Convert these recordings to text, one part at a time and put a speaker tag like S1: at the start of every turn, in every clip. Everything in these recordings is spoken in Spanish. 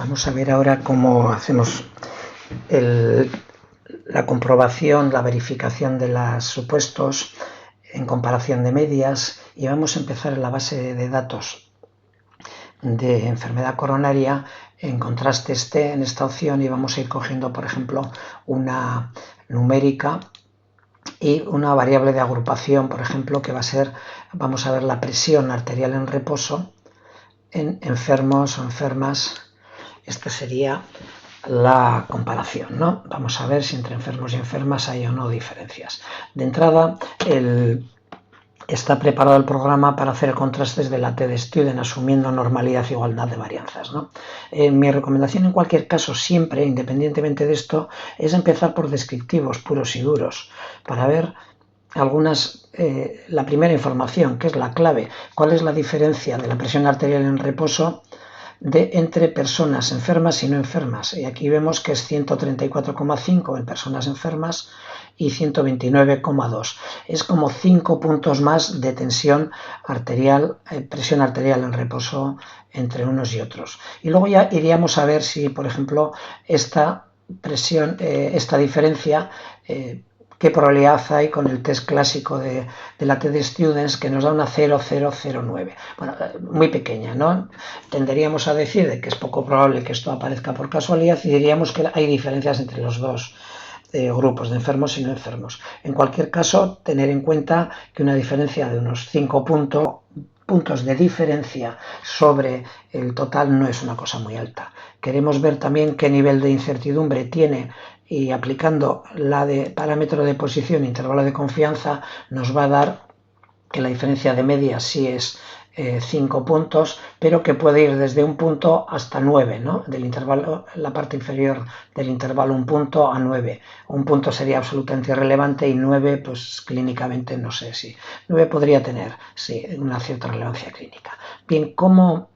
S1: Vamos a ver ahora cómo hacemos la comprobación, la verificación de los supuestos en comparación de medias, y vamos a empezar en la base de datos de enfermedad coronaria en contrastes T en esta opción, y vamos a ir cogiendo, por ejemplo, una numérica y una variable de agrupación, por ejemplo, que va a ser, vamos a ver la presión arterial en reposo en enfermos o enfermas. Esta sería la comparación, ¿no? Vamos a ver si entre enfermos y enfermas hay o no diferencias. De entrada, está preparado el programa para hacer contrastes de la T-de-Student, asumiendo normalidad e igualdad de varianzas, ¿no? Mi recomendación en cualquier caso, siempre, independientemente de esto, es empezar por descriptivos puros y duros, para ver algunas, la primera información, que es la clave. ¿Cuál es la diferencia de la presión arterial en reposo entre personas enfermas y no enfermas? Y aquí vemos que es 134,5 en personas enfermas y 129,2. Es como 5 puntos más de tensión arterial, presión arterial en reposo entre unos y otros. Y luego ya iríamos a ver si, por ejemplo, esta presión, esta diferencia, qué probabilidad hay con el test clásico de la T-de-Students, que nos da una 0,009. Bueno, muy pequeña, ¿no? Tenderíamos a decir de que es poco probable que esto aparezca por casualidad, y diríamos que hay diferencias entre los dos grupos de enfermos y no enfermos. En cualquier caso, tener en cuenta que una diferencia de unos 5 puntos de diferencia sobre el total no es una cosa muy alta. Queremos ver también qué nivel de incertidumbre tiene, y aplicando la de parámetro de posición, intervalo de confianza, nos va a dar que la diferencia de media sí es 5 puntos, pero que puede ir desde un punto hasta 9, ¿no? Del intervalo, la parte inferior del intervalo, un punto a 9. Un punto sería absolutamente irrelevante, y 9, pues clínicamente no sé si. 9 podría tener, sí, una cierta relevancia clínica. Bien, ¿cómo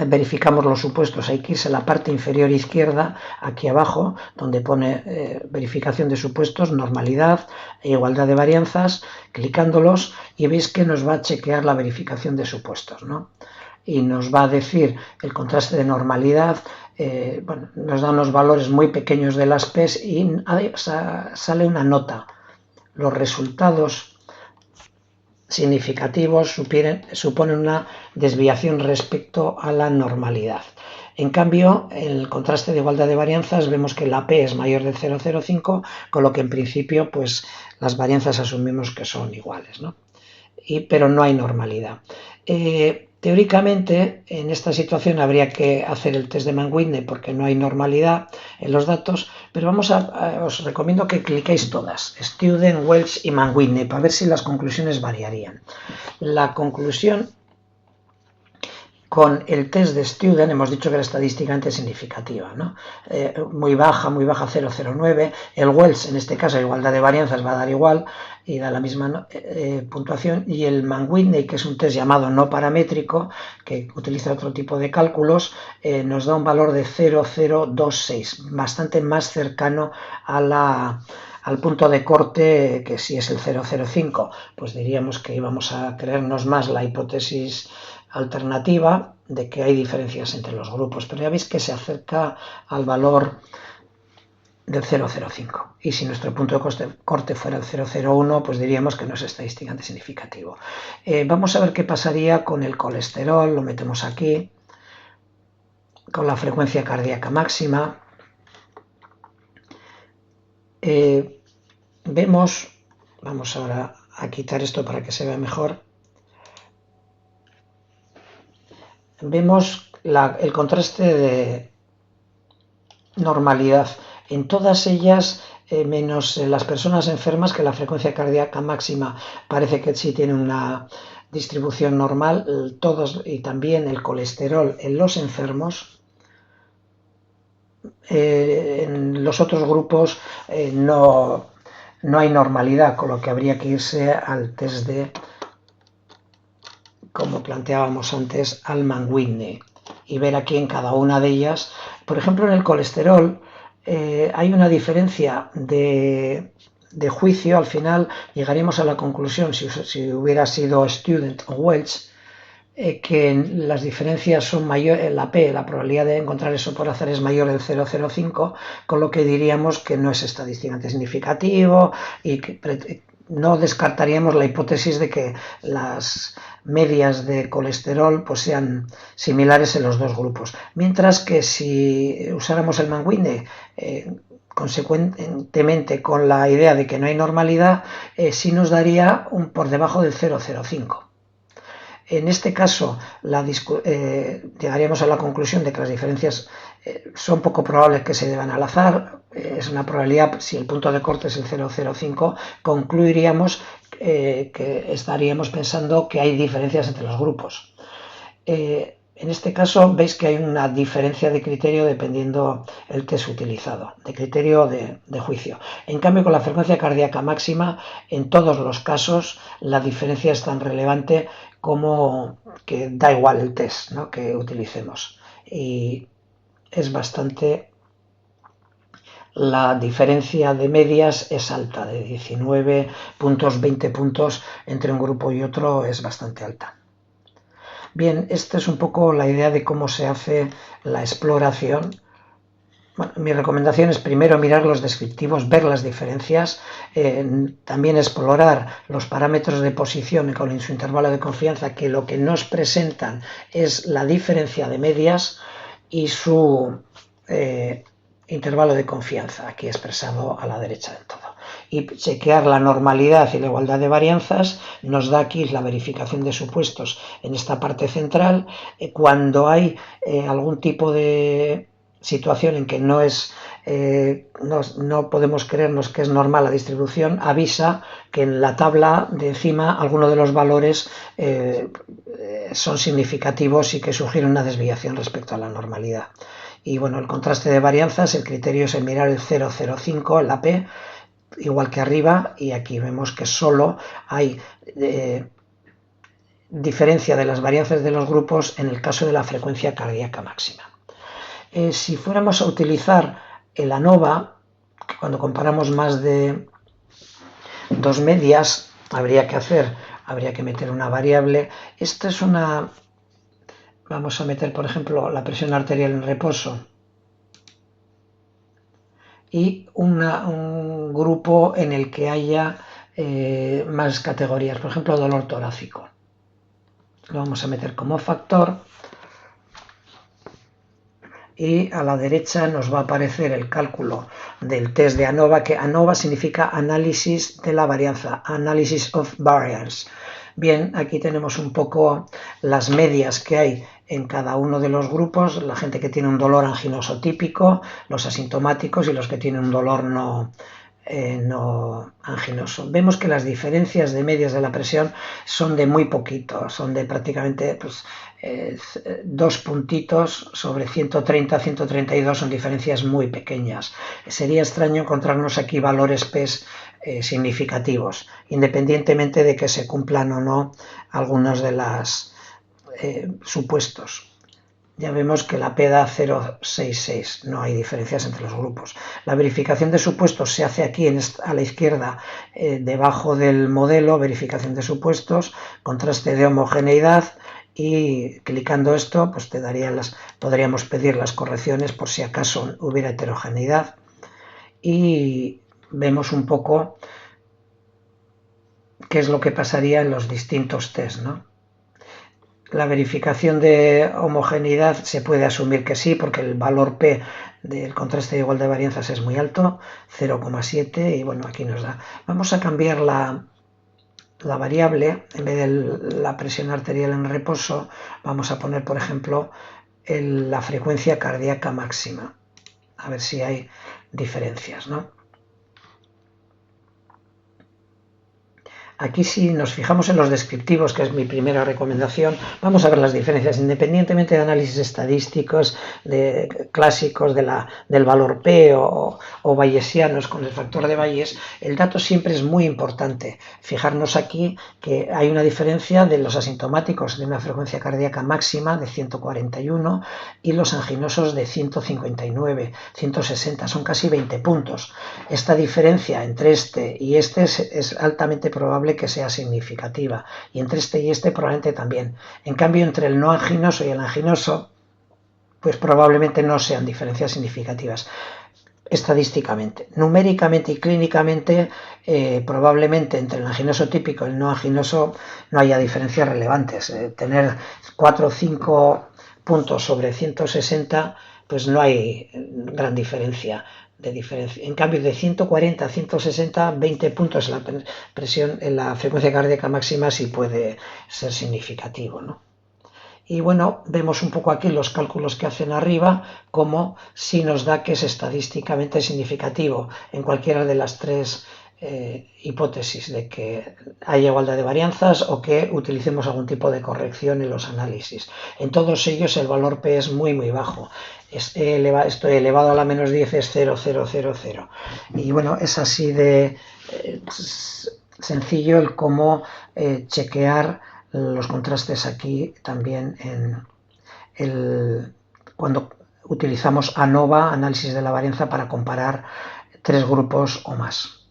S1: verificamos los supuestos? Hay que irse a la parte inferior izquierda, aquí abajo, donde pone verificación de supuestos, normalidad e igualdad de varianzas, clicándolos, y veis que nos va a chequear la verificación de supuestos, ¿no? Y nos va a decir el contraste de normalidad. Bueno, nos da unos valores muy pequeños de las P's, y sale una nota. Los resultados significativos suponen una desviación respecto a la normalidad. En cambio, en el contraste de igualdad de varianzas vemos que la P es mayor de 0,05, con lo que en principio pues las varianzas asumimos que son iguales, ¿no? Pero no hay normalidad. Teóricamente, en esta situación habría que hacer el test de Mann-Whitney, porque no hay normalidad en los datos, pero os recomiendo que cliquéis todas, Student, Welch y Mann-Whitney, para ver si las conclusiones variarían. La conclusión con el test de Student, hemos dicho que era estadísticamente significativa, ¿no? Muy baja, 0,09. El Welch, en este caso, igualdad de varianzas, va a dar igual y da la misma puntuación. Y el Mann-Whitney, que es un test llamado no paramétrico, que utiliza otro tipo de cálculos, nos da un valor de 0,026, bastante más cercano al punto de corte, que si es el 0,05, pues diríamos que íbamos a creernos más la hipótesis alternativa de que hay diferencias entre los grupos, pero ya veis que se acerca al valor del 0,05, y si nuestro punto de corte fuera el 0,01, pues diríamos que no es estadísticamente significativo. Vamos a ver qué pasaría con el colesterol. Lo metemos aquí, con la frecuencia cardíaca máxima. Vemos, vamos ahora a quitar esto para que se vea mejor. Vemos el contraste de normalidad en todas ellas, menos en las personas enfermas, que la frecuencia cardíaca máxima parece que sí tiene una distribución normal, todos, y también el colesterol en los enfermos. En los otros grupos no hay normalidad, con lo que habría que irse al test de, como planteábamos antes, al Mann-Whitney, y ver aquí en cada una de ellas. Por ejemplo, en el colesterol hay una diferencia de juicio. Al final llegaríamos a la conclusión, si hubiera sido Student o Welch, que las diferencias son mayores, la P, la probabilidad de encontrar eso por azar es mayor del 0,05, con lo que diríamos que no es estadísticamente significativo y que no descartaríamos la hipótesis de que las medias de colesterol pues sean similares en los dos grupos. Mientras que si usáramos el Mann-Whitney, consecuentemente con la idea de que no hay normalidad, sí nos daría por debajo del 0,05. En este caso, llegaríamos a la conclusión de que las diferencias son poco probables que se deban al azar. Es una probabilidad, si el punto de corte es el 0,05, concluiríamos que estaríamos pensando que hay diferencias entre los grupos. En este caso veis que hay una diferencia de criterio dependiendo el test utilizado, de criterio de juicio. En cambio, con la frecuencia cardíaca máxima, en todos los casos la diferencia es tan relevante como que da igual el test, ¿no?, que utilicemos. Y es bastante... La diferencia de medias es alta, de 19 puntos, 20 puntos entre un grupo y otro es bastante alta. Bien, esta es un poco la idea de cómo se hace la exploración. Bueno, mi recomendación es primero mirar los descriptivos, ver las diferencias, también explorar los parámetros de posición con su intervalo de confianza, que lo que nos presentan es la diferencia de medias y su intervalo de confianza, aquí expresado a la derecha del todo. Y chequear la normalidad y la igualdad de varianzas nos da aquí la verificación de supuestos en esta parte central. Cuando hay algún tipo de situación en que no podemos creernos que es normal la distribución, avisa que en la tabla de encima algunos de los valores son significativos y que sugieren una desviación respecto a la normalidad. Y bueno, el contraste de varianzas, el criterio es mirar el 0,05 en la P, igual que arriba, y aquí vemos que solo hay diferencia de las varianzas de los grupos en el caso de la frecuencia cardíaca máxima. Si fuéramos a utilizar el ANOVA, cuando comparamos más de dos medias, habría que meter una variable. Esta es una... Vamos a meter, por ejemplo, la presión arterial en reposo y un grupo en el que haya más categorías, por ejemplo, dolor torácico. Lo vamos a meter como factor y a la derecha nos va a aparecer el cálculo del test de ANOVA, que ANOVA significa análisis de la varianza, Analysis of Variance. Bien, aquí tenemos un poco las medias que hay en cada uno de los grupos, la gente que tiene un dolor anginoso típico, los asintomáticos y los que tienen un dolor no anginoso. Vemos que las diferencias de medias de la presión son de muy poquito, son de prácticamente 2 puntitos sobre 130, 132, son diferencias muy pequeñas. Sería extraño encontrarnos aquí valores P significativos, independientemente de que se cumplan o no algunos de los supuestos. Ya vemos que la P da 0,66, no hay diferencias entre los grupos. La verificación de supuestos se hace aquí a la izquierda, debajo del modelo, verificación de supuestos, contraste de homogeneidad, y clicando esto pues podríamos pedir las correcciones por si acaso hubiera heterogeneidad, y vemos un poco qué es lo que pasaría en los distintos test, ¿no? La verificación de homogeneidad se puede asumir que sí, porque el valor P del contraste de igualdad de varianzas es muy alto, 0,7, y bueno, aquí nos da. Vamos a cambiar la variable, en vez de la presión arterial en reposo, vamos a poner, por ejemplo, la frecuencia cardíaca máxima, a ver si hay diferencias, ¿no? Aquí, si nos fijamos en los descriptivos, que es mi primera recomendación, vamos a ver las diferencias, independientemente de análisis estadísticos clásicos del valor P o bayesianos con el factor de Bayes. El dato siempre es muy importante. Fijarnos aquí que hay una diferencia de los asintomáticos de una frecuencia cardíaca máxima de 141 y los anginosos de 159, 160, son casi 20 puntos. Esta diferencia entre este y este es altamente probable probable que sea significativa, y entre este y este probablemente también. En cambio, entre el no anginoso y el anginoso, pues probablemente no sean diferencias significativas estadísticamente. Numéricamente y clínicamente, probablemente entre el anginoso típico y el no anginoso no haya diferencias relevantes. Tener 4 o 5 puntos sobre 160, pues no hay gran diferencia. En cambio, de 140 a 160, 20 puntos en la presión, en la frecuencia cardíaca máxima sí puede ser significativo, ¿no? Y bueno, vemos un poco aquí los cálculos que hacen arriba, como si nos da que es estadísticamente significativo en cualquiera de las tres hipótesis de que haya igualdad de varianzas o que utilicemos algún tipo de corrección en los análisis. En todos ellos el valor P es muy bajo. Esto elevado a la menos 10 es 0,000. Y bueno, es así de sencillo el cómo chequear los contrastes aquí también cuando utilizamos ANOVA, análisis de la varianza, para comparar tres grupos o más.